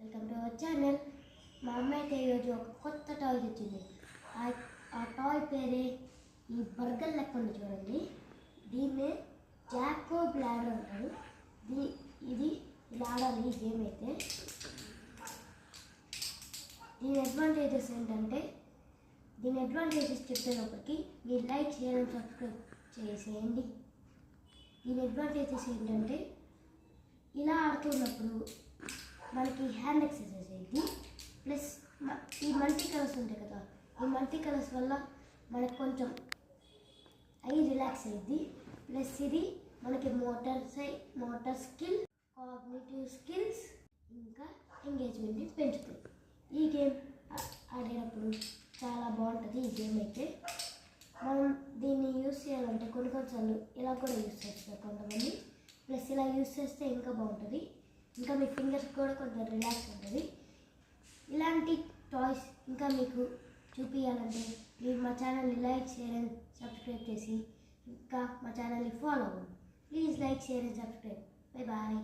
Welcome to our channel. మా అమ్మ అయితే ఈరోజు ఒక కొత్త టాయ్ తెచ్చింది. ఆ టాయ్ పేరే ఈ బర్గర్ లెక్క ఉంది చూడండి. దీన్నే జాకో బ్లాడర్ అంటారు. ఇది ఇలా ఆడాలి ఈ గేమ్ అయితే. దీని అడ్వాంటేజెస్ ఏంటంటే చెప్పేటప్పటికి మీరు లైక్ చేయడం సబ్స్క్రైబ్ చేసేయండి. దీని అడ్వాంటేజెస్ ఏంటంటే ఇలా ఆడుతున్నప్పుడు మనకి హ్యాండ్ ఎక్సర్సైజ్ అయింది. ప్లస్ ఈ మల్టీ కలర్స్ ఉంటాయి కదా, ఈ మల్టీ కలర్స్ వల్ల మనకు కొంచెం ఐ రిలాక్స్ అయ్యింది. ప్లస్ ఇది మనకి మోటార్ స్కిల్, కాగ్నిటివ్ స్కిల్స్ ఇంకా ఎంగేజ్మెంట్ని పెంచుతుంది. ఈ గేమ్ ఆడేటప్పుడు చాలా బాగుంటుంది. ఈ గేమ్ అయితే మనం దీన్ని యూస్ చేయాలంటే కొన్నిసార్లు ఇలా కూడా యూస్ చేస్తారు కొంతమంది. ప్లస్ ఇలా యూస్ చేస్తే ఇంకా బాగుంటుంది. ఇంకా మీ ఫింగర్స్ కూడా కొంచెం రిలాక్స్ ఉంటుంది. ఇలాంటి టాయ్స్ ఇంకా మీకు చూపించాలంటే మీరు మా ఛానల్ని లైక్ షేర్ అండ్ సబ్స్క్రైబ్ చేసి ఇంకా మా ఛానల్ని ఫాలో అవ్వండి. Please like share and subscribe. Bye bye.